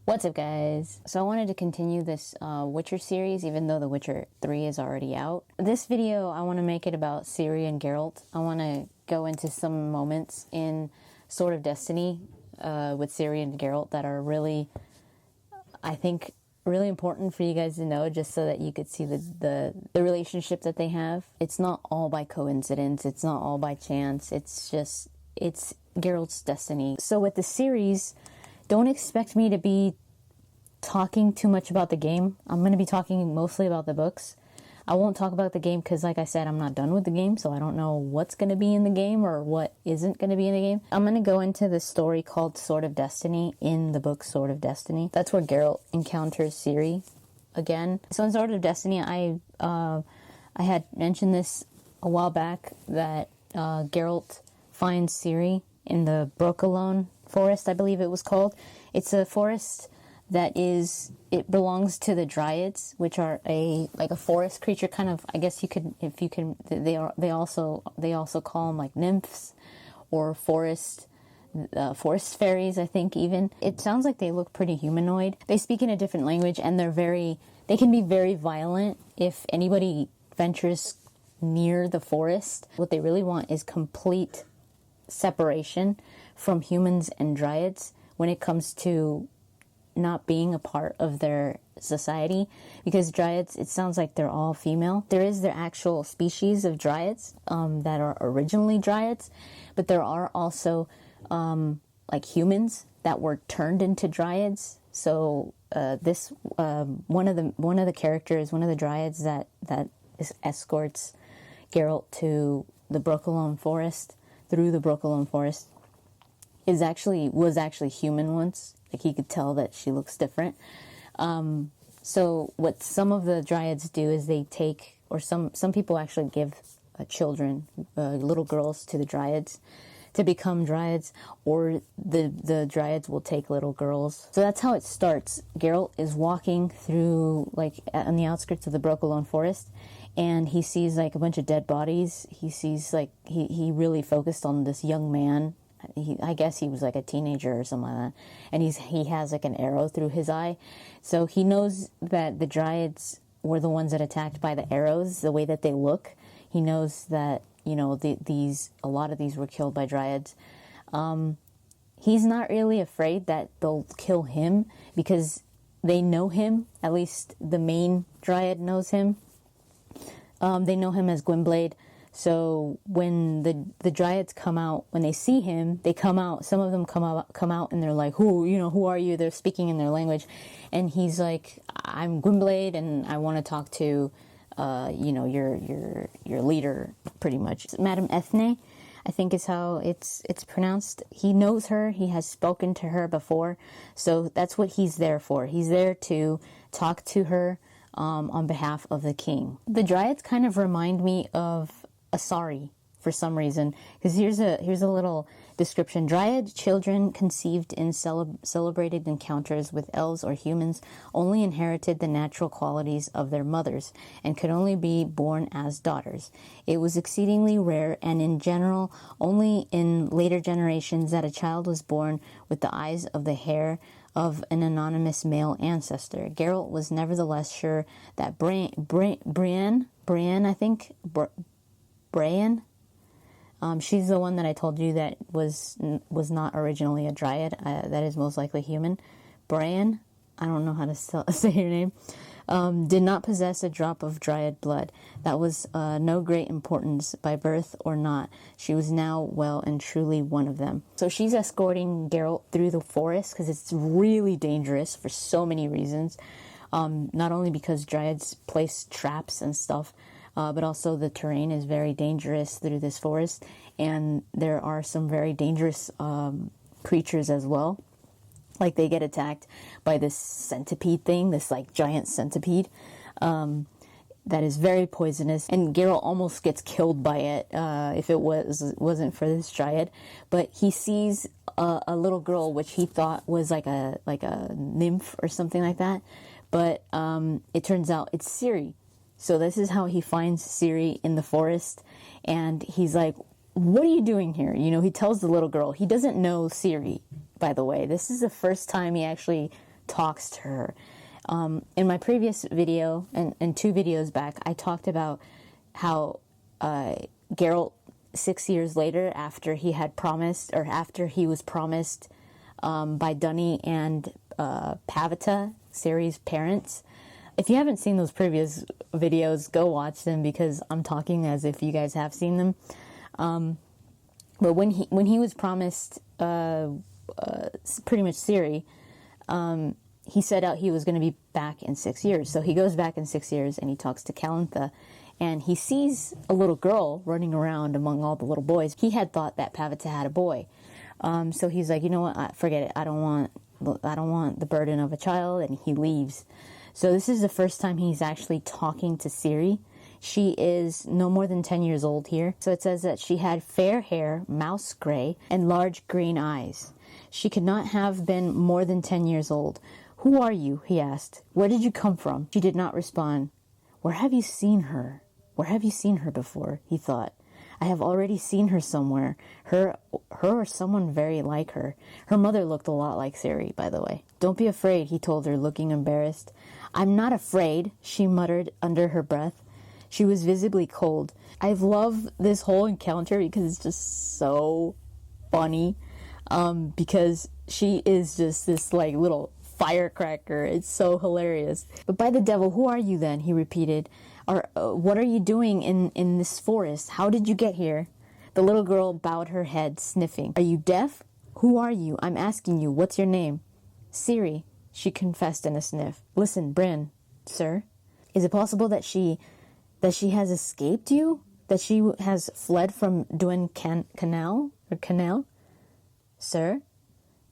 What's up, guys? So I wanted to continue this Witcher series, even though The Witcher 3 is already out. This video, I want to make it about Ciri and Geralt. I want to go into some moments in Sword of Destiny with Ciri and Geralt that are really, I think, really important for you guys to know, just so that you could see the relationship that they have. It's not all by coincidence. It's not all by chance. It's Geralt's destiny. So with the series, don't expect me to be talking too much about the game. I'm going to be talking mostly about the books. I won't talk about the game because, like I said, I'm not done with the game, so I don't know what's going to be in the game or what isn't going to be in the game. I'm going to go into the story called Sword of Destiny in the book Sword of Destiny. That's where Geralt encounters Ciri again. So in Sword of Destiny, I had mentioned this a while back, that Geralt finds Ciri in the Brokilon forest, I believe it was called. It's a forest that it belongs to the dryads, which are a forest creature, kind of, I guess they also call them like nymphs or forest fairies, I think. Even it sounds like they look pretty humanoid. They speak in a different language, and they can be very violent if anybody ventures near the forest. What they really want is complete separation from humans and dryads when it comes to not being a part of their society, because dryads, it sounds like they're all female. There is their actual species of dryads that are originally dryads, but there are also like humans that were turned into dryads. So one of the characters, one of the dryads that escorts Geralt to the Brokilon forest, through the Brokilon forest, was actually human once. Like, he could tell that she looks different. So what some of the dryads do is they take, or some people actually give children, little girls, to the dryads to become dryads, or the dryads will take little girls. So that's how it starts. Geralt is walking through, like, on the outskirts of the Brokilon forest, and he sees like a bunch of dead bodies. He sees, like, he really focused on this young man. I guess he was like a teenager or something like that, and he has like an arrow through his eye, so he knows that the dryads were the ones that attacked by the arrows. The way that they look, he knows that, you know, a lot of these were killed by dryads. He's not really afraid that they'll kill him because they know him. At least the main dryad knows him. They know him as Gwynblade. So when the dryads come out, when they see him, they come out. Some of them come out, and they're like, who are you? They're speaking in their language, and he's like, I'm Gwynblade, and I want to talk to, your leader, pretty much, Madame Ethne, I think is how it's pronounced. He knows her. He has spoken to her before, so that's what he's there for. He's there to talk to her on behalf of the king. The dryads kind of remind me of Asari for some reason, because here's a little description. Dryad children conceived in celebrated encounters with elves or humans only inherited the natural qualities of their mothers and could only be born as daughters. It was exceedingly rare, and in general only in later generations, that a child was born with the eyes of the hair of an anonymous male ancestor. Geralt was nevertheless sure that Brienne, I think, Brian. She's the one that I told you that was not originally a dryad. That is most likely human. Brian, I don't know how to say your name. Did not possess a drop of dryad blood. That was no great importance by birth or not. She was now well and truly one of them. So she's escorting Geralt through the forest because it's really dangerous for so many reasons. Not only because dryads place traps and stuff, but also the terrain is very dangerous through this forest, and there are some very dangerous creatures as well. Like, they get attacked by this centipede thing, this like giant centipede that is very poisonous, and Geralt almost gets killed by it if it wasn't for this dryad. But he sees a little girl, which he thought was like a nymph or something like that, but it turns out it's Ciri. So this is how he finds Ciri in the forest, and he's like, what are you doing here? He tells the little girl. He doesn't know Ciri, by the way. This is the first time he actually talks to her. In my previous video, and 2 videos back, I talked about how Geralt, 6 years later, after he had promised, or after he was promised by Dunny and Pavita, Ciri's parents. If you haven't seen those previous videos, go watch them, because I'm talking as if you guys have seen them. But when he was promised pretty much Ciri, he set out he was going to be back in 6 years. So he goes back in 6 years and he talks to Callantha, and he sees a little girl running around among all the little boys. He had thought that Pavita had a boy. So he's like, you know what, forget it. I don't want the burden of a child, and he leaves. So this is the first time he's actually talking to Ciri. She is no more than 10 years old here. So it says that she had fair hair, mouse gray, and large green eyes. She could not have been more than 10 years old. Who are you? He asked. Where did you come from? She did not respond. Where have you seen her? Where have you seen her before? He thought. I have already seen her somewhere. Her or someone very like her. Her mother looked a lot like Ciri, by the way. Don't be afraid, he told her, looking embarrassed. I'm not afraid, she muttered under her breath. She was visibly cold. I love this whole encounter because it's just so funny. Because she is just this like little firecracker. It's so hilarious. But by the devil, who are you then? He repeated. What are you doing in this forest? How did you get here? The little girl bowed her head, sniffing. Are you deaf? Who are you? I'm asking you. What's your name? Ciri, she confessed in a sniff. Listen, Bryn, sir. Is it possible that she has escaped you? That she has fled from Duen Canal? Sir?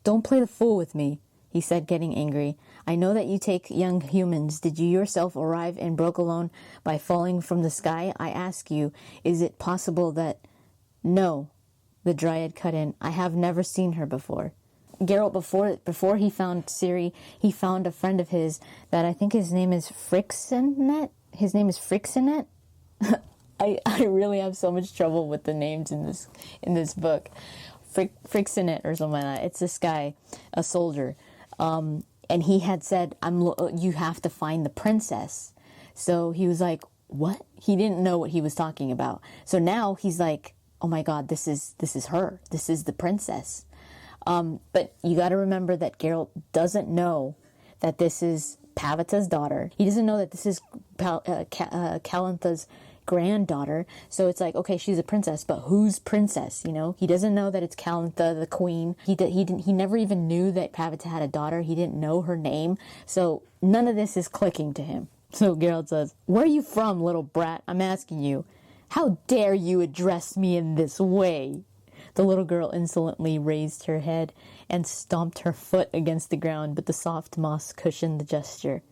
Don't play the fool with me, he said, getting angry. I know that you take young humans. Did you yourself arrive in Brokilon by falling from the sky? I ask you, is it possible that... No, the dryad cut in. I have never seen her before. Geralt, before he found Ciri, he found a friend of his that I think his name is Frixinet. His name is Frixinet. I really have so much trouble with the names in this book. Frixinet or something like that. It's this guy, a soldier. And he had said, you have to find the princess. So he was like, what? He didn't know what he was talking about. So now he's like, oh my God, this is her. This is the princess. But you got to remember that Geralt doesn't know that this is Pavita's daughter. He doesn't know that this is Callantha's granddaughter. So it's like, okay, she's a princess, but who's princess? You know, he doesn't know that it's Callantha, the queen. He never even knew that Pavita had a daughter. He didn't know her name. So none of this is clicking to him. So Geralt says, where are you from, little brat? I'm asking you. How dare you address me in this way? The little girl insolently raised her head and stomped her foot against the ground, but the soft moss cushioned the gesture.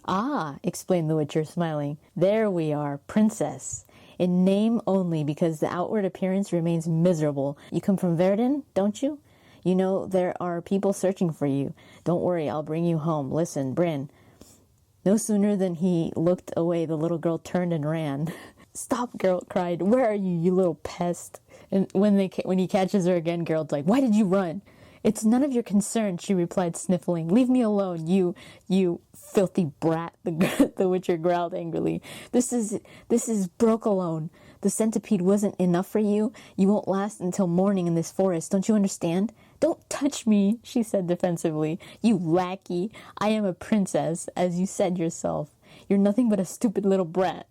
Ah, explained the Witcher, smiling. There we are, princess. In name only, because the outward appearance remains miserable. You come from Verdun, don't you? You know there are people searching for you. Don't worry, I'll bring you home. Listen, Bryn. No sooner than he looked away, the little girl turned and ran. Stop, Geralt cried. Where are you, you little pest? And when he catches her again, Geralt's like, why did you run? It's none of your concern, she replied, sniffling. Leave me alone, you filthy brat, the Witcher growled angrily. This is Brokilon. The centipede wasn't enough for you. You won't last until morning in this forest. Don't you understand? Don't touch me, she said defensively. You lackey. I am a princess, as you said yourself. You're nothing but a stupid little brat.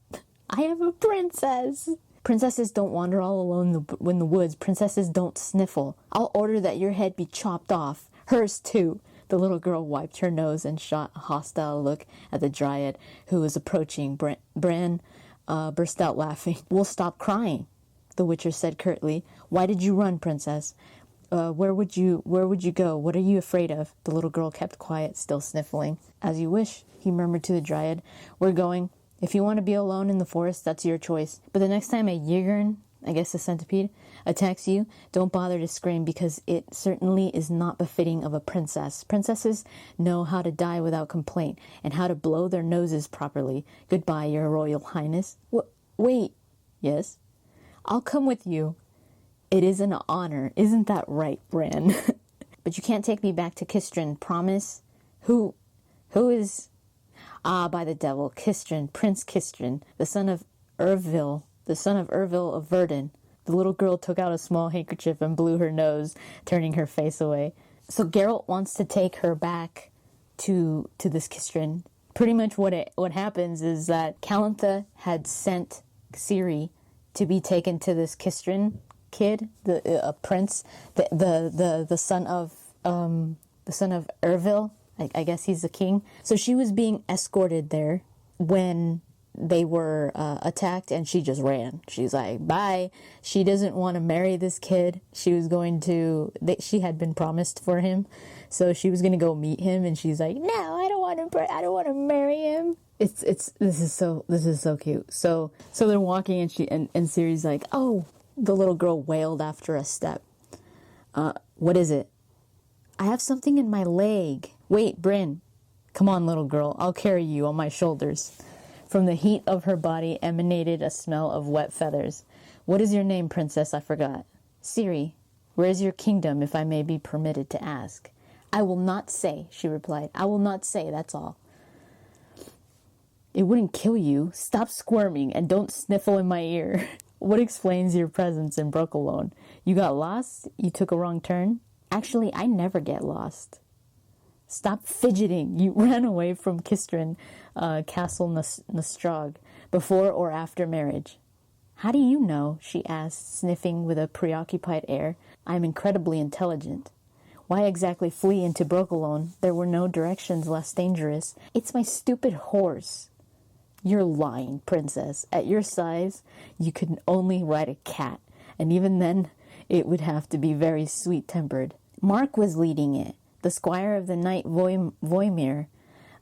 I am a princess. Princesses don't wander all alone in the woods. Princesses don't sniffle. I'll order that your head be chopped off. Hers too. The little girl wiped her nose and shot a hostile look at the dryad who was approaching. Bran burst out laughing. We'll stop crying, the Witcher said curtly. Why did you run, princess? Where would you go? What are you afraid of? The little girl kept quiet, still sniffling. As you wish, he murmured to the dryad. We're going. If you want to be alone in the forest, that's your choice. But the next time a Ygern, I guess a centipede, attacks you, don't bother to scream, because it certainly is not befitting of a princess. Princesses know how to die without complaint and how to blow their noses properly. Goodbye, your royal highness. Wait. Yes? I'll come with you. It is an honor. Isn't that right, Bran? But you can't take me back to Kistrin. Promise? Who is... Ah, by the devil, Kistrin, Prince Kistrin, the son of Ervil of Verdun. The little girl took out a small handkerchief and blew her nose, turning her face away. So Geralt wants to take her back to this Kistrin. Pretty much what happens is that Callantha had sent Ciri to be taken to this Kistrin kid, the prince, the son of Ervil. I guess he's the king. So she was being escorted there when they were attacked, and she just ran. She's like, bye. She doesn't want to marry this kid. She was going to... she had been promised for him, so she was going to go meet him, and she's like, no, I don't want to marry him. This is so cute. So they're walking, and Ciri's like, oh, the little girl wailed after a step. What is it? I have something in my leg. Wait, Bryn. Come on, little girl. I'll carry you on my shoulders. From the heat of her body emanated a smell of wet feathers. What is your name, princess? I forgot. Ciri. Where is your kingdom, if I may be permitted to ask? I will not say, she replied. I will not say, that's all. It wouldn't kill you. Stop squirming and don't sniffle in my ear. What explains your presence in Brokilon? You got lost? You took a wrong turn? Actually, I never get lost. Stop fidgeting. You ran away from Kistrin, Castle Nostrog, before or after marriage. How do you know? She asked, sniffing with a preoccupied air. I am incredibly intelligent. Why exactly flee into Brokilon? There were no directions less dangerous. It's my stupid horse. You're lying, princess. At your size, you could only ride a cat, and even then, it would have to be very sweet-tempered. Mark was leading it, the squire of the knight Voimir,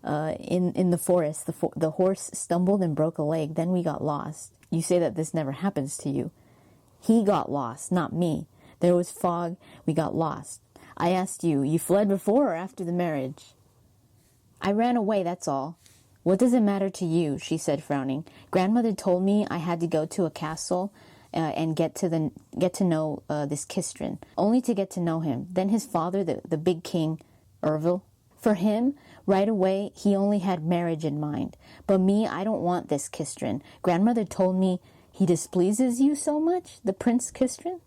in the forest. The horse stumbled and broke a leg. Then we got lost. You say that this never happens to you. He got lost, not me. There was fog. We got lost. I asked you, you fled before or after the marriage? I ran away, that's all. What does it matter to you? She said, frowning. Grandmother told me I had to go to a castle and get to know this Kistrin, only to get to know him. Then his father, the big king, Ervil. For him, right away, he only had marriage in mind. But me, I don't want this Kistrin. Grandmother told me he displeases you so much, the Prince Kistrin.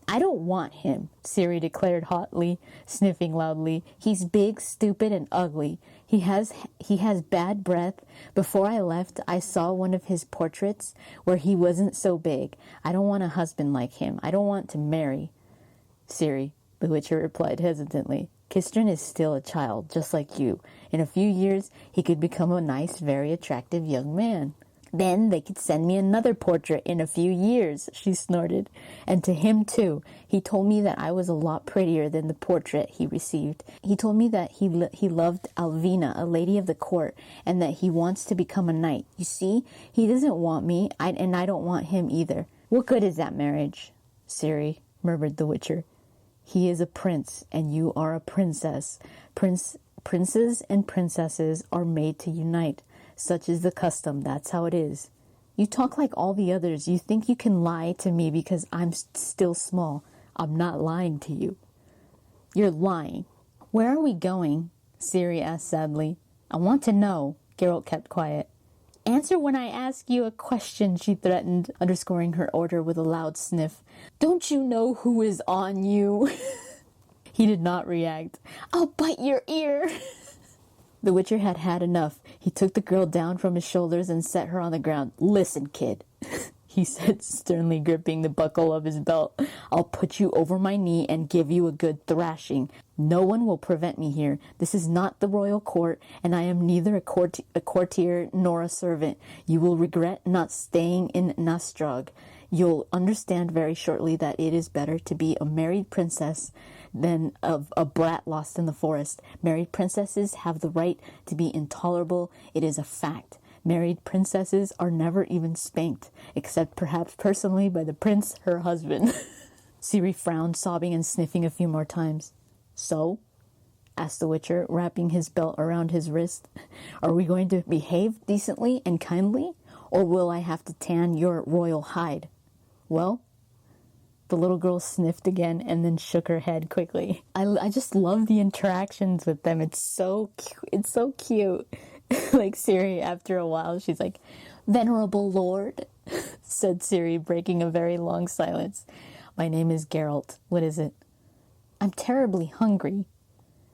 I don't want him, Ciri declared hotly, sniffing loudly. He's big, stupid, and ugly. He has bad breath. Before I left, I saw one of his portraits where he wasn't so big. I don't want a husband like him. I don't want to marry. Ciri, the Witcher replied hesitantly. Kistrin is still a child, just like you. In a few years, he could become a nice, very attractive young man. Then they could send me another portrait in a few years, she snorted. And to him, too. He told me that I was a lot prettier than the portrait he received. He told me that he loved Alvina, a lady of the court, and that he wants to become a knight. You see, he doesn't want me, and I don't want him either. What good is that marriage? Ciri, murmured the Witcher. He is a prince, and you are a princess. Princes and princesses are made to unite. Such is the custom. That's how it is. You talk like all the others. You think you can lie to me because I'm still small. I'm not lying to you. You're lying. Where are we going? Ciri asked sadly. I want to know. Geralt kept quiet. Answer when I ask you a question, she threatened, underscoring her order with a loud sniff. Don't you know who is on you? He did not react. I'll bite your ear. The Witcher had had enough. He took the girl down from his shoulders and set her on the ground. Listen, kid, he said, sternly gripping the buckle of his belt. I'll put you over my knee and give you a good thrashing. No one will prevent me here. This is not the royal court, and I am neither a courtier nor a servant. You will regret not staying in Nostrog. You'll understand very shortly that it is better to be a married princess than a brat lost in the forest. Married princesses have the right to be intolerable. It is a fact. Married princesses are never even spanked, except perhaps personally by the prince, her husband. Ciri frowned, sobbing and sniffing a few more times. So? Asked the Witcher, wrapping his belt around his wrist. Are we going to behave decently and kindly, or will I have to tan your royal hide? Well, The little girl sniffed again and then shook her head quickly. I just love the interactions with them. It's so cute. It's so cute. Like Ciri, after a while, she's like, "Venerable Lord," said Ciri, breaking a very long silence. "My name is Geralt. What is it?" "I'm terribly hungry."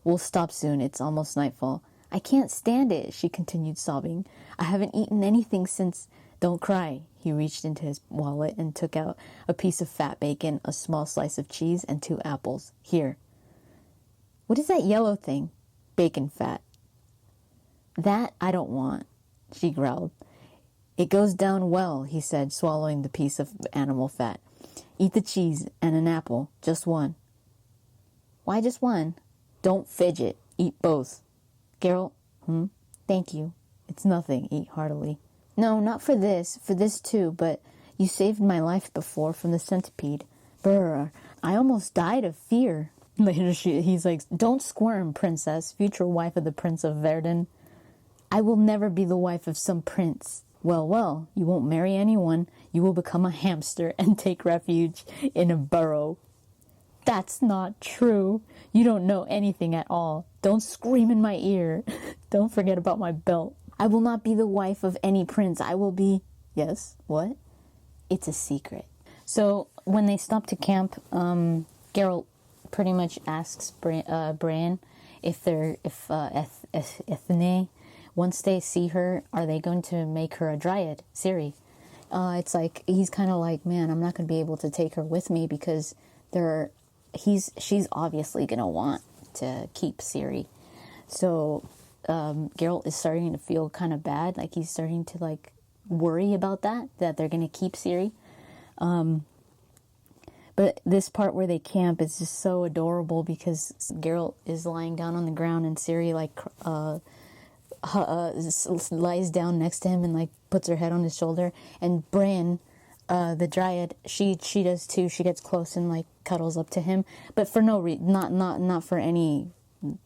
"We'll stop soon. It's almost nightfall." "I can't stand it," she continued, sobbing. "I haven't eaten anything since—" "Don't cry." He reached into his wallet and took out a piece of fat bacon, a small slice of cheese, and 2 apples. "Here." "What is that yellow thing?" "Bacon fat." "That I don't want," she growled. "It goes down well," he said, swallowing the piece of animal fat. "Eat the cheese and an apple, just one." "Why just one?" "Don't fidget. Eat both." "Geralt?" "Thank you." "It's nothing. Eat heartily." "No, not for this too, but you saved my life before from the centipede. Brr, I almost died of fear." Later he's like, "Don't squirm, princess, future wife of the Prince of Verden." "I will never be the wife of some prince." Well, you won't marry anyone. You will become a hamster and take refuge in a burrow." "That's not true. You don't know anything at all. Don't scream in my ear." "Don't forget about my belt." "I will not be the wife of any prince. I will be—" "Yes, what?" "It's a secret." So when they stop to camp, Geralt pretty much asks Bran if Ethne, once they see her, are they going to make her a dryad, Ciri? It's like, he's kind of like, man, I'm not going to be able to take her with me because she's obviously going to want to keep Ciri. So Geralt is starting to feel kind of bad. Like, he's starting to, like, worry about that they're going to keep Ciri. But this part where they camp is just so adorable because Geralt is lying down on the ground and Ciri, like, lies down next to him and, like, puts her head on his shoulder. And Bran, the dryad, she does too. She gets close and, like, cuddles up to him, but for no not for any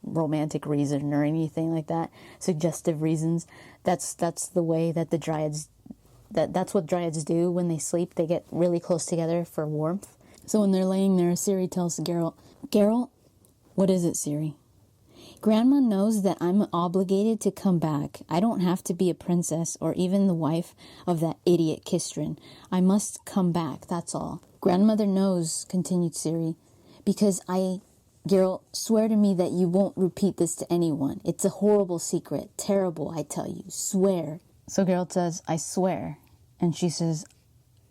romantic reason or anything like that. Suggestive reasons. That's the way that the dryads. That's what dryads do when they sleep. They get really close together for warmth. So when they're laying there, Ciri tells Geralt, "Geralt, what is it, Ciri?" "Grandma knows that I'm obligated to come back. I don't have to be a princess or even the wife of that idiot Kistrin. I must come back, that's all." "Grandmother knows," continued Ciri, "because Geralt, swear to me that you won't repeat this to anyone. It's a horrible secret. Terrible, I tell you. Swear." So Geralt says, "I swear." And she says,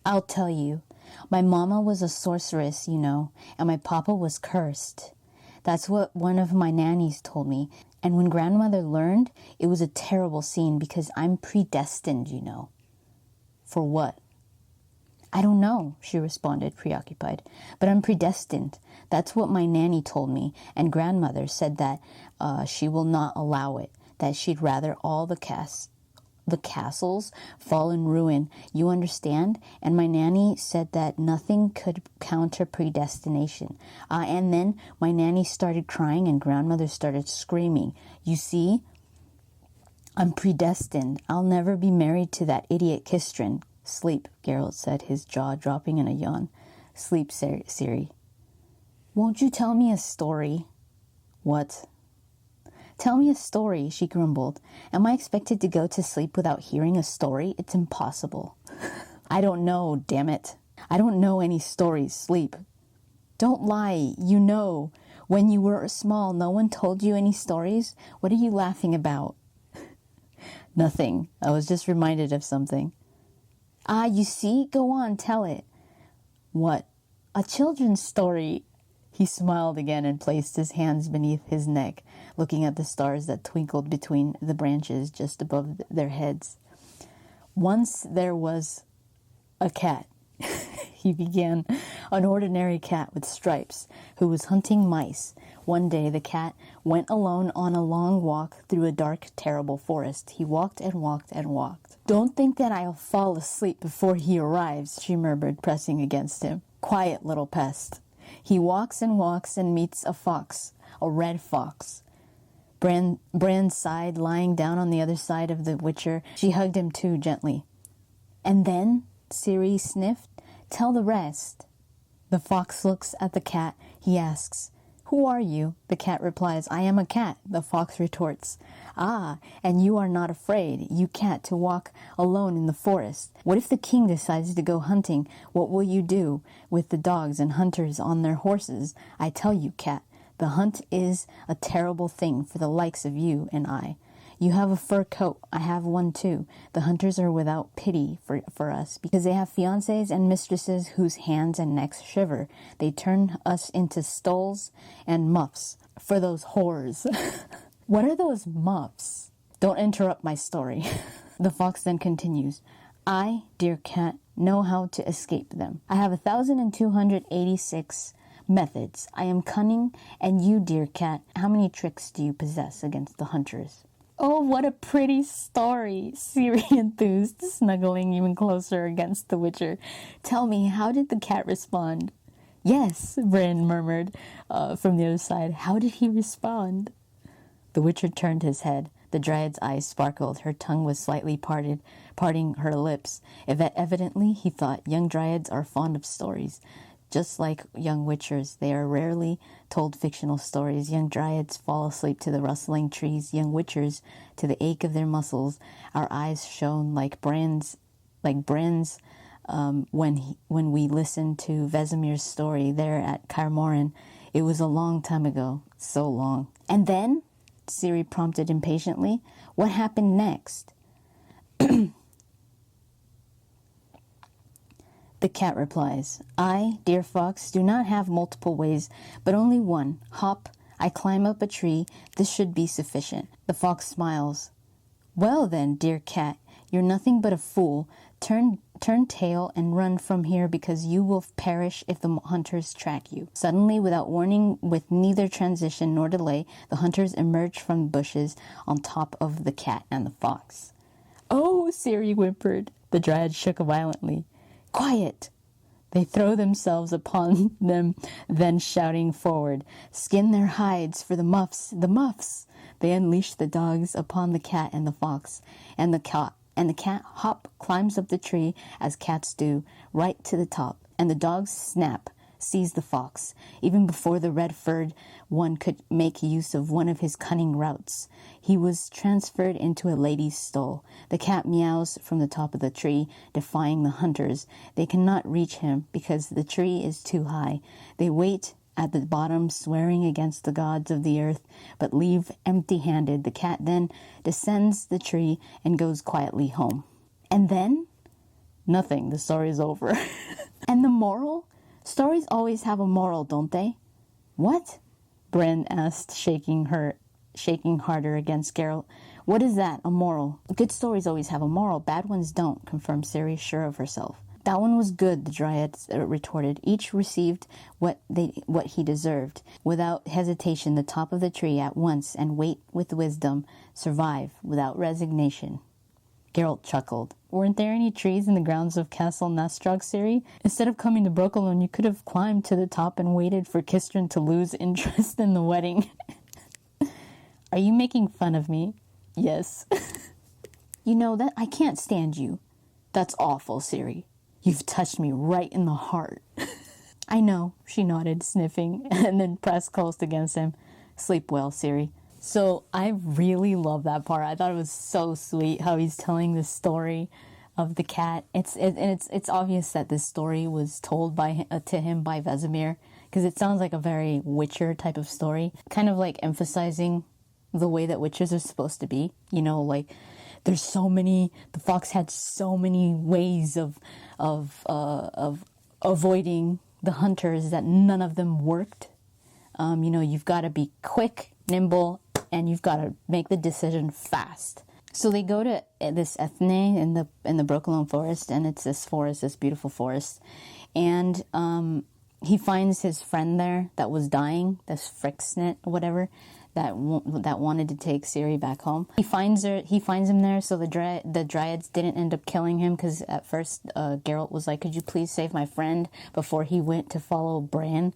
"I'll tell you. My mama was a sorceress, you know, and my papa was cursed. That's what one of my nannies told me. And when grandmother learned, it was a terrible scene because I'm predestined, you know." "For what?" "I don't know," she responded, preoccupied. "But I'm predestined. That's what my nanny told me. And grandmother said that she will not allow it, that she'd rather all the castles fall in ruin, you understand? And my nanny said that nothing could counter predestination. And then my nanny started crying and grandmother started screaming. You see, I'm predestined. I'll never be married to that idiot Kistrin." "Sleep," Geralt said, his jaw dropping in a yawn. "Sleep, Ciri." "Won't you tell me a story?" "What?" "Tell me a story," she grumbled. "Am I expected to go to sleep without hearing a story? It's impossible." "I don't know, damn it. I don't know any stories. Sleep." "Don't lie. You know. When you were small, no one told you any stories? What are you laughing about?" "Nothing. I was just reminded of something." "Ah, you see? Go on, tell it." "What?" "A children's story." He smiled again and placed his hands beneath his neck, looking at the stars that twinkled between the branches just above their heads. "Once there was a cat," he began, "an ordinary cat with stripes, who was hunting mice. One day the cat went alone on a long walk through a dark, terrible forest. He walked and walked and walked. Don't think that I'll fall asleep before he arrives," she murmured, pressing against him. "Quiet little pest. He walks and meets a fox, a red fox." Bran sighed, lying down on the other side of the Witcher. She hugged him too, gently. "And then?" Ciri sniffed. "Tell the rest." The fox looks at the cat. He asks, "Who are you?" The cat replies, "I am a cat." The fox retorts, "Ah, and you are not afraid, you cat, to walk alone in the forest. What if the king decides to go hunting? What will you do with the dogs and hunters on their horses? I tell you, cat, the hunt is a terrible thing for the likes of you and I. You have a fur coat. I have one too. The hunters are without pity for us because they have fiancés and mistresses whose hands and necks shiver. They turn us into stoles and muffs for those whores." What are those muffs? Don't interrupt my story. The fox then continues, "I, dear cat, know how to escape them. I have 1,286 methods. I am cunning, and you, dear cat, how many tricks do you possess against the hunters?" Oh, what a pretty story, Ciri enthused, snuggling even closer against the Witcher. "Tell me, how did the cat respond?" "Yes," Bran murmured from the other side. "How did he respond?" The Witcher turned his head. The dryad's eyes sparkled. Her tongue was slightly parting her lips. Evidently, he thought, young dryads are fond of stories. Just like young witchers, they are rarely told fictional stories. Young dryads fall asleep to the rustling trees. Young witchers to the ache of their muscles. Our eyes shone like Bran's when we listened to Vesemir's story there at Kaer Morhen. It was a long time ago. So long. "And then?" Ciri prompted impatiently. "What happened next?" The cat replies, "I, dear fox, do not have multiple ways, but only one. Hop, I climb up a tree. This should be sufficient." The fox smiles. "Well then, dear cat, you're nothing but a fool. Turn tail and run from here because you will perish if the hunters track you." Suddenly, without warning, with neither transition nor delay, the hunters emerge from the bushes on top of the cat and the fox. "Oh," Ciri whimpered. The dryad shook violently. "Quiet!" They throw themselves upon them, then shouting forward, "Skin their hides for the muffs, the muffs!" They unleash the dogs upon the cat and the fox, and the cat hop climbs up the tree as cats do, right to the top, and the dogs snap, seize the fox, even before the red-furred one could make use of one of his cunning routes. He was transferred into a lady's stole. The cat meows from the top of the tree, defying the hunters. They cannot reach him because the tree is too high. They wait at the bottom, swearing against the gods of the earth, but leave empty-handed. The cat then descends the tree and goes quietly home. And then? Nothing. The story is over. And the moral? Stories always have a moral, don't they? What? Bran asked, shaking harder against Geralt. What is that, a moral? Good stories always have a moral, bad ones don't, confirmed Ciri, sure of herself. That one was good, the dryads retorted. Each received what he deserved. Without hesitation, the top of the tree at once, and wait with wisdom, survive without resignation. Geralt chuckled. Weren't there any trees in the grounds of Castle Nastrog, Ciri? Instead of coming to Brokilon, you could have climbed to the top and waited for Kistrin to lose interest in the wedding. Are you making fun of me? Yes. You know that I can't stand you. That's awful, Ciri. You've touched me right in the heart. I know, she nodded, sniffing, and then pressed close against him. Sleep well, Ciri. So I really love that part. I thought it was so sweet how he's telling the story of the cat. It's obvious that this story was told to him by Vesemir, because it sounds like a very Witcher type of story, kind of like emphasizing the way that witches are supposed to be. You know, like the fox had so many ways of avoiding the hunters that none of them worked. You know, you've got to be quick, nimble, and you've got to make the decision fast. So they go to this Ethne in the Brokilon forest, and it's this beautiful forest, and he finds his friend there that was dying, this Frixnet or whatever, that wanted to take Ciri back home. He finds him there. So the dryads didn't end up killing him, because at first Geralt was like, "Could you please save my friend?" before he went to follow Bran,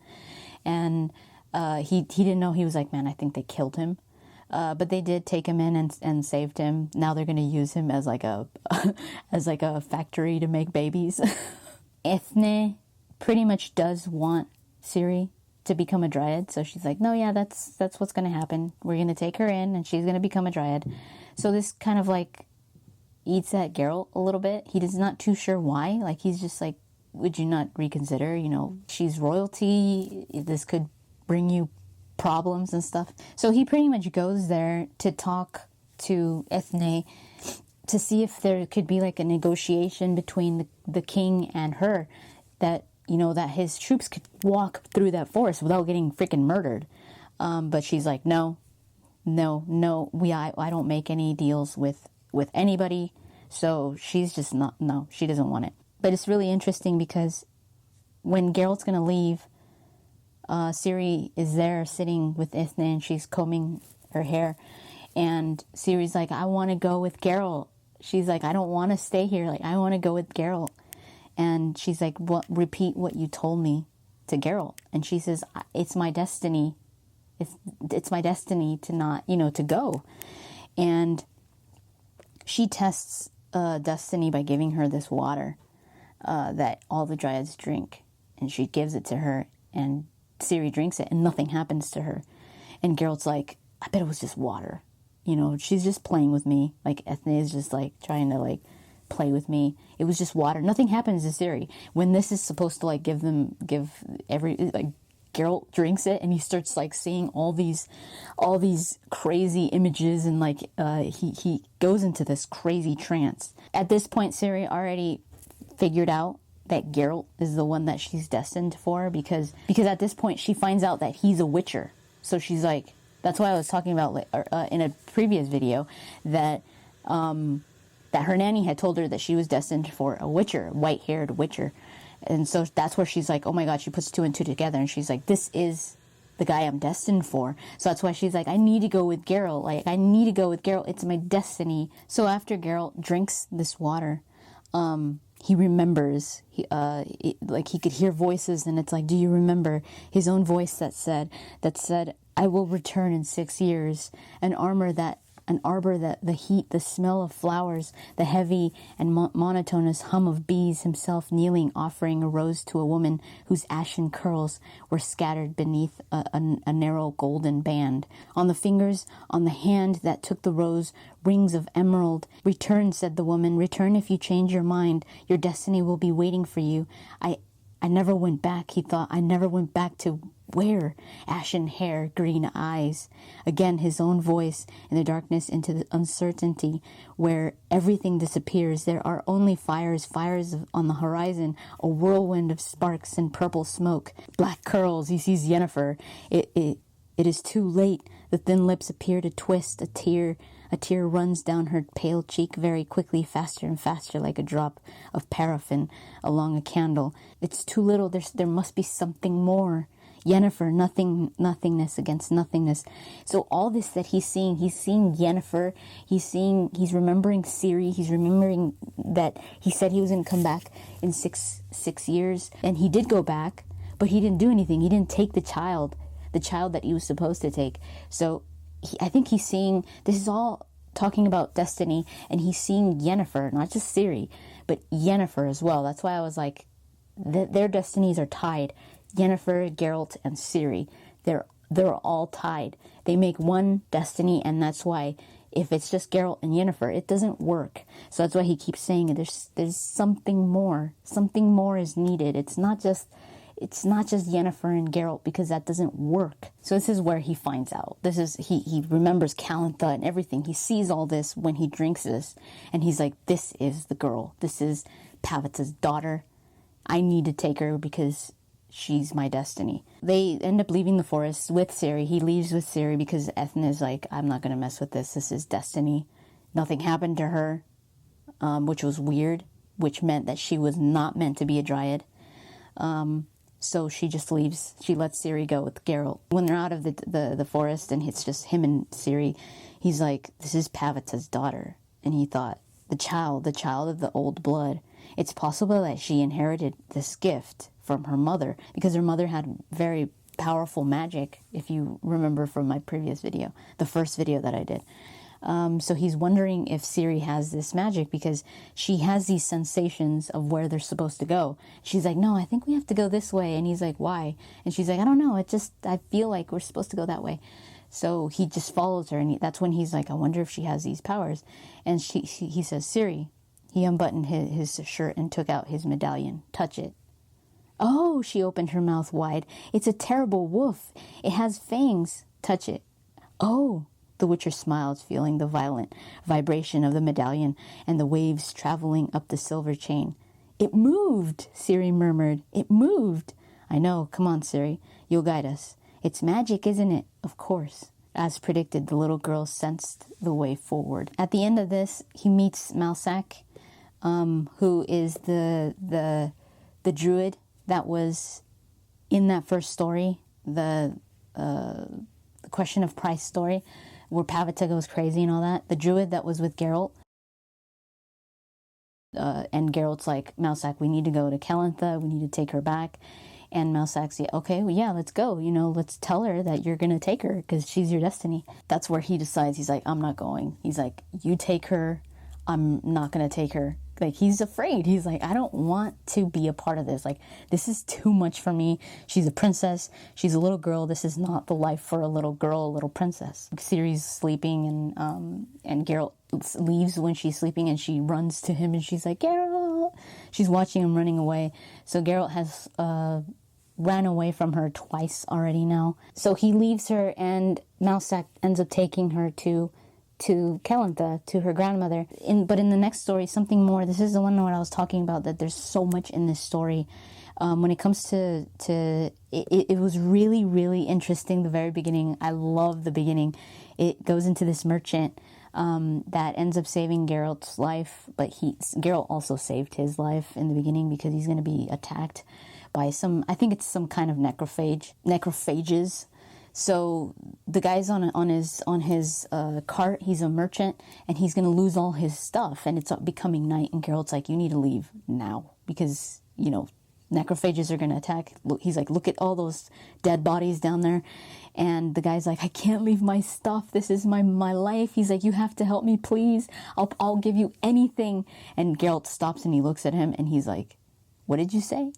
and he didn't know. He was like, "Man, I think they killed him." But they did take him in and saved him. Now they're going to use him as like a factory to make babies. Ethne pretty much does want Ciri to become a dryad. So she's like, no, yeah, that's what's going to happen. We're going to take her in and she's going to become a dryad. So this kind of like eats at Geralt a little bit. He is not too sure why. Like, he's just like, would you not reconsider? You know, she's royalty. This could bring you problems and stuff. So he pretty much goes there to talk to Ethne to see if there could be like a negotiation between the king and her, that, you know, that his troops could walk through that forest without getting freaking murdered. But she's like, no, I don't make any deals with anybody. So she's just not, no, she doesn't want it. But it's really interesting because when Geralt's going to leave, Ciri is there sitting with Ethne and she's combing her hair. And Ciri's like, I want to go with Geralt. She's like, I don't want to stay here. Like, I want to go with Geralt. And she's like, well, repeat what you told me to Geralt. And she says, it's my destiny. It's my destiny to not, you know, to go. And she tests Destiny by giving her this water that all the dryads drink. And she gives it to her. And Ciri drinks it and nothing happens to her. And Geralt's like, I bet it was just water. You know, she's just playing with me. Like, Ethne is just like trying to like play with me. It was just water. Nothing happens to Ciri. When this is supposed to like give Geralt drinks it and he starts like seeing all these crazy images and like he goes into this crazy trance. At this point, Ciri already figured out that Geralt is the one that she's destined for, because at this point she finds out that he's a witcher. So she's like, that's why I was talking about in a previous video that her nanny had told her that she was destined for a witcher, white-haired witcher. And so that's where she's like, oh my God, she puts two and two together and she's like, this is the guy I'm destined for. So that's why she's like, I need to go with Geralt. Like, I need to go with Geralt. It's my destiny. So after Geralt drinks this water, he remembers, like he could hear voices, and it's like, do you remember his own voice that said, I will return in 6 years, an arbor that the heat, the smell of flowers, the heavy and monotonous hum of bees, himself kneeling, offering a rose to a woman whose ashen curls were scattered beneath a narrow golden band. On the fingers, on the hand that took the rose, rings of emerald. Return, said the woman, return if you change your mind. Your destiny will be waiting for you. I never went back, he thought. I never went back to where? Ashen hair, green eyes. Again, his own voice in the darkness, into the uncertainty where everything disappears. There are only fires on the horizon, a whirlwind of sparks and purple smoke. Black curls, he sees Yennefer. It is too late. The thin lips appear to twist. A tear runs down her pale cheek very quickly, faster and faster, like a drop of paraffin along a candle. It's too little. There must be something more. Yennefer, nothingness against nothingness. So all this that he's seeing Yennefer, he's remembering Ciri, he's remembering that he said he was going to come back in six years, and he did go back, but he didn't do anything. He didn't take the child that he was supposed to take. So I think he's seeing, this is all talking about destiny, and he's seeing Yennefer, not just Ciri, but Yennefer as well. That's why I was like, their destinies are tied. Yennefer, Geralt, and Ciri, they're all tied. They make one destiny, and that's why if it's just Geralt and Yennefer, it doesn't work. So that's why he keeps saying there's something more. Something more is needed. It's not just Yennefer and Geralt, because that doesn't work. So this is where he finds out. He remembers Calantha and everything. He sees all this when he drinks this, and he's like, this is the girl. This is Pavita's daughter. I need to take her because she's my destiny. They end up leaving the forest with Ciri. He leaves with Ciri because Ethne is like, I'm not going to mess with this. This is destiny. Nothing happened to her, which was weird, which meant that she was not meant to be a dryad. So she just leaves. She lets Ciri go with Geralt. When they're out of the forest and it's just him and Ciri, he's like, this is Pavita's daughter. And he thought, the child of the old blood. It's possible that she inherited this gift from her mother, because her mother had very powerful magic, if you remember from my previous video, the first video that I did. So he's wondering if Ciri has this magic because she has these sensations of where they're supposed to go. She's like, no, I think we have to go this way. And he's like, why? And she's like, I don't know. I feel like we're supposed to go that way. So he just follows her. And that's when he's like, I wonder if she has these powers. And he says, Ciri. He unbuttoned his shirt and took out his medallion. Touch it. Oh, she opened her mouth wide. It's a terrible wolf. It has fangs. Touch it. Oh. The Witcher smiled, feeling the violent vibration of the medallion and the waves traveling up the silver chain. It moved, Ciri murmured. It moved. I know. Come on, Ciri. You'll guide us. It's magic, isn't it? Of course. As predicted, the little girl sensed the way forward. At the end of this, he meets Malsac, who is the druid that was in that first story, the question of price story, where Pavita goes crazy and all that. The druid that was with Geralt. And Geralt's like, Malsac, we need to go to Calantha. We need to take her back. And Malsac's, okay, well, yeah, let's go. Let's tell her that you're going to take her because she's your destiny. That's where he decides, he's like, I'm not going. He's like, you take her. I'm not going to take her. Like, he's afraid. He's like, I don't want to be a part of this. Like, this is too much for me. She's a princess. She's a little girl. This is not the life for a little girl, a little princess. Ciri's sleeping and Geralt leaves when she's sleeping and she runs to him and she's like, Geralt. She's watching him running away. So Geralt has ran away from her twice already now. So he leaves her and Malsac ends up taking her to Calantha, to her grandmother. But in the next story, something more. This is the one where I was talking about that there's so much in this story. When it comes to it was really, really interesting, the very beginning. I love the beginning. It goes into this merchant that ends up saving Geralt's life, but Geralt also saved his life in the beginning because he's going to be attacked by I think it's some kind of necrophages. So the guy's on his cart. He's a merchant, and he's gonna lose all his stuff. And it's becoming night. And Geralt's like, "You need to leave now because necrophages are gonna attack." He's like, "Look at all those dead bodies down there." And the guy's like, "I can't leave my stuff. This is my life." He's like, "You have to help me, please. I'll give you anything." And Geralt stops and he looks at him and he's like, "What did you say?"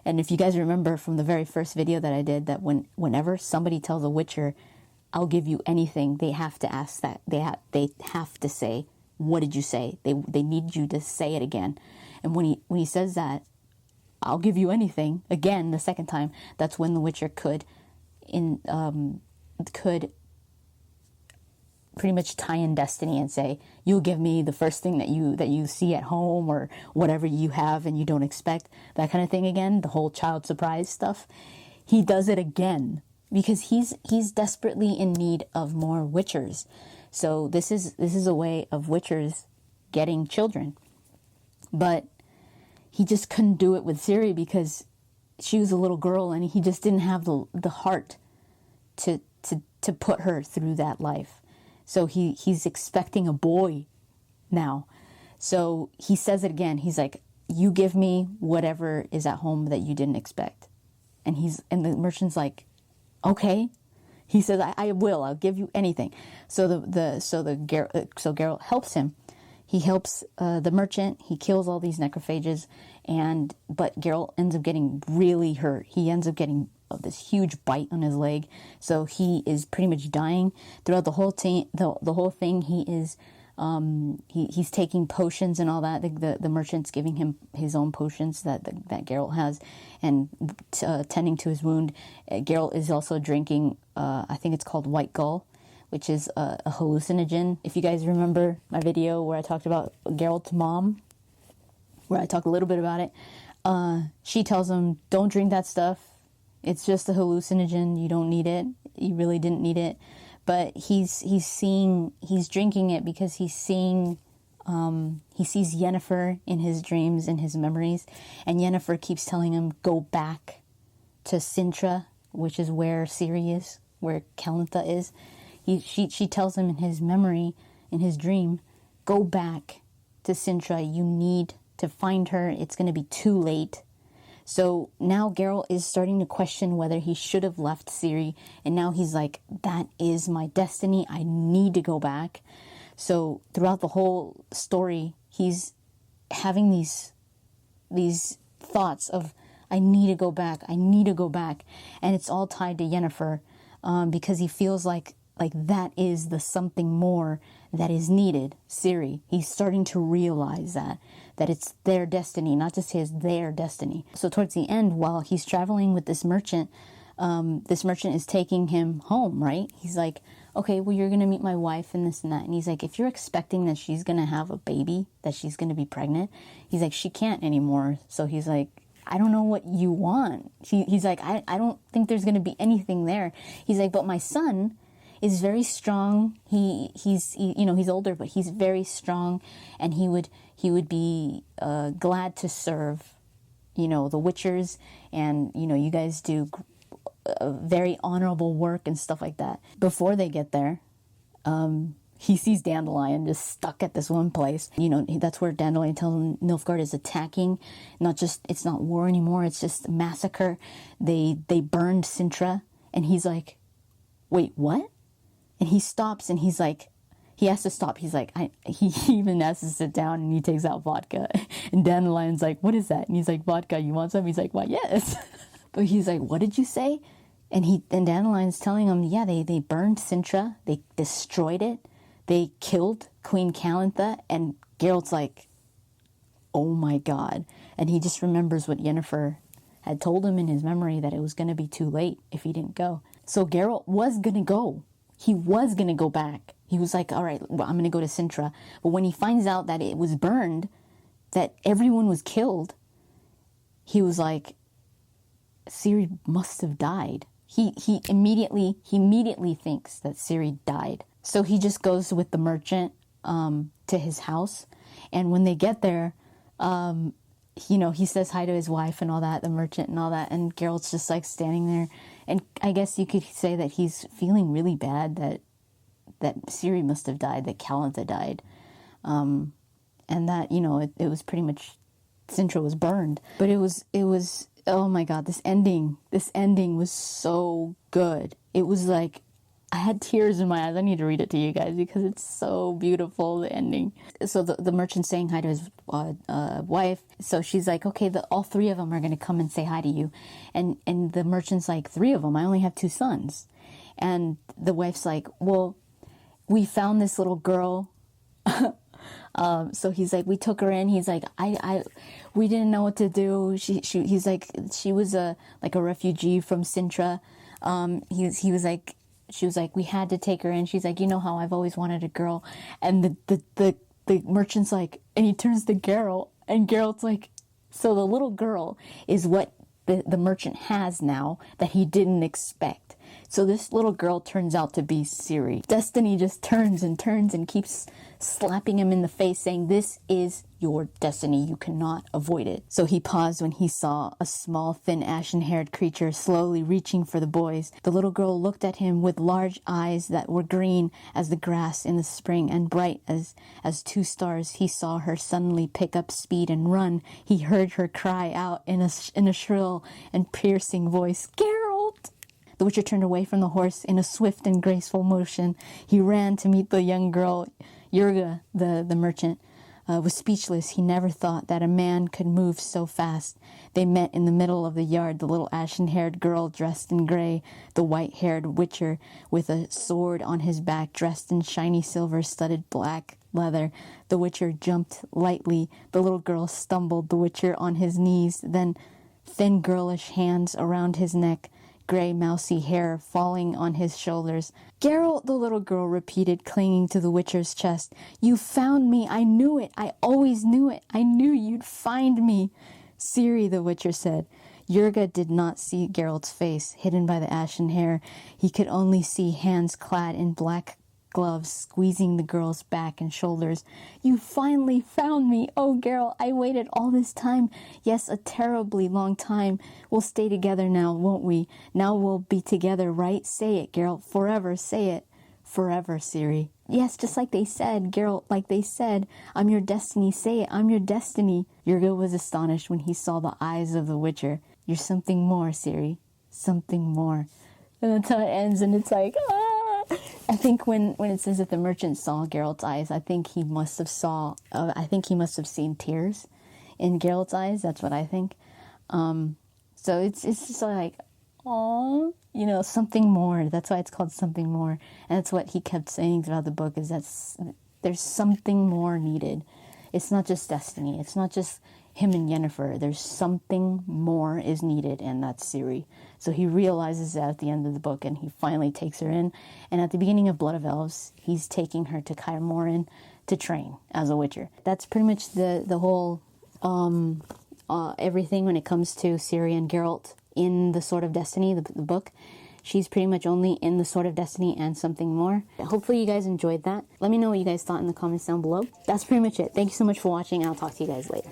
And if you guys remember from the very first video that I did, that whenever somebody tells a Witcher, "I'll give you anything," they have to ask that. They have to say, "What did you say?" They need you to say it again. And when he says that, "I'll give you anything," again the second time, that's when the Witcher could pretty much tie in destiny and say, "You'll give me the first thing that you see at home or whatever you have and you don't expect," that kind of thing again, the whole child surprise stuff. He does it again because he's desperately in need of more Witchers. So this is a way of Witchers getting children. But he just couldn't do it with Ciri because she was a little girl and he just didn't have the heart to put her through that life. So he's expecting a boy now. So he says it again. He's like, "You give me whatever is at home that you didn't expect." And the merchant's like, "Okay." He says, I will. I'll give you anything." So Geralt helps him. He helps the merchant. He kills all these necrophages, but Geralt ends up getting really hurt. He ends up getting this huge bite on his leg, so he is pretty much dying throughout the whole thing. The whole thing, he is he's taking potions and all that. The merchant's giving him his own potions that Geralt has, and tending to his wound. Geralt is also drinking. I think it's called White Gull, which is a hallucinogen. If you guys remember my video where I talked about Geralt's mom, where I talked a little bit about it, she tells him, "Don't drink that stuff. It's just a hallucinogen. You don't need it. You really didn't need it." But he's drinking it because he sees Yennefer in his dreams, in his memories, and Yennefer keeps telling him, "Go back to Cintra," which is where Ciri is, where Calantha is. She tells him in his memory, in his dream, "Go back to Cintra. You need to find her. It's going to be too late." So now Geralt is starting to question whether he should have left Ciri. And now he's like, that is my destiny. I need to go back. So throughout the whole story, he's having these thoughts of, I need to go back, I need to go back. And it's all tied to Yennefer, because he feels like that is the something more that is needed. Ciri, he's starting to realize that it's their destiny, not just his, their destiny. So towards the end, while he's traveling with this merchant is taking him home, right? He's like, okay, well, you're going to meet my wife and this and that. And he's like, if you're expecting that she's going to have a baby, that she's going to be pregnant, he's like, she can't anymore. So he's like, I don't know what you want. He's like, I don't think there's going to be anything there. He's like, but my son is very strong. He's older, but he's very strong, and he would be glad to serve, the Witchers, and you guys do very honorable work and stuff like that. Before they get there, he sees Dandelion just stuck at this one place. That's where Dandelion tells him Nilfgaard is attacking. It's not war anymore. It's just massacre. They burned Cintra, and he's like, wait, what? And he stops, and he's like, he has to stop. He's like, he even has to sit down, and he takes out vodka. And Dandelion's like, what is that? And he's like, vodka, you want some? He's like, why, yes. But he's like, what did you say? And Dandelion's telling him, yeah, they burned Cintra. They destroyed it. They killed Queen Calantha. And Geralt's like, oh my God. And he just remembers what Yennefer had told him in his memory, that it was going to be too late if he didn't go. So Geralt was going to go. He was going to go back. He was like, all right, well, I'm going to go to Cintra. But when he finds out that it was burned, that everyone was killed, he was like, Ciri must have died. He immediately thinks that Ciri died. So he just goes with the merchant to his house. And when they get there, he says hi to his wife and all that, the merchant and all that. And Geralt's just like standing there. And I guess you could say that he's feeling really bad that Ciri must have died, that Calantha died. And that, it was pretty much, Cintra was burned. But it was, oh my God, this ending was so good. It was like, I had tears in my eyes. I need to read it to you guys because it's so beautiful, the ending. So the merchant's saying hi to his wife. So she's like, okay, all three of them are going to come and say hi to you. And the merchant's like, 3 of them? I only have 2 sons. And the wife's like, well, we found this little girl. So he's like, we took her in. He's like, we didn't know what to do. He's like, she was a refugee from Cintra. He was like, she was like, we had to take her in. She's like, you know how I've always wanted a girl. And the merchant's like, and he turns to Geralt, and Geralt's like, so the little girl is what the merchant has now that he didn't expect. So this little girl turns out to be Ciri. Destiny just turns and turns and keeps slapping him in the face, saying, this is your destiny. You cannot avoid it. So he paused when he saw a small, thin, ashen-haired creature slowly reaching for the boys. The little girl looked at him with large eyes that were green as the grass in the spring and bright as 2 stars. He saw her suddenly pick up speed and run. He heard her cry out in a shrill and piercing voice, Geralt! The Witcher turned away from the horse in a swift and graceful motion. He ran to meet the young girl. Jurga, the merchant, was speechless. He never thought that a man could move so fast. They met in the middle of the yard, the little ashen-haired girl dressed in gray, the white-haired Witcher with a sword on his back, dressed in shiny silver-studded black leather. The Witcher jumped lightly. The little girl stumbled, the Witcher on his knees, then thin girlish hands around his neck, gray mousy hair falling on his shoulders. Geralt, the little girl repeated, clinging to the Witcher's chest. You found me. I knew it. I always knew it. I knew you'd find me. Ciri, the Witcher said. Jurga did not see Geralt's face, hidden by the ashen hair. He could only see hands clad in black gloves squeezing the girl's back and shoulders. You finally found me. Oh, Geralt, I waited all this time. Yes, a terribly long time. We'll stay together now, won't we? Now we'll be together, right? Say it, Geralt. Forever. Say it. Forever, Ciri. Yes, just like they said, Geralt, like they said. I'm your destiny. Say it. I'm your destiny. Jurga was astonished when he saw the eyes of the Witcher. You're something more, Ciri. Something more. And that's how it ends, and it's like, ah! I think when it says that the merchant saw Geralt's eyes, I think he must have seen tears in Geralt's eyes. That's what I think. So it's just like, oh, you know, something more. That's why it's called Something More. And that's what he kept saying throughout the book, is that there's something more needed. It's not just destiny. It's not just him and Yennefer. There's something more is needed, and that's Ciri. So he realizes that at the end of the book, and he finally takes her in. And at the beginning of Blood of Elves, he's taking her to Kaer Morhen to train as a Witcher. That's pretty much the whole everything when it comes to Ciri and Geralt in the Sword of Destiny, the book. She's pretty much only in the Sword of Destiny and Something More. Hopefully you guys enjoyed that. Let me know what you guys thought in the comments down below. That's pretty much it. Thank you so much for watching, and I'll talk to you guys later.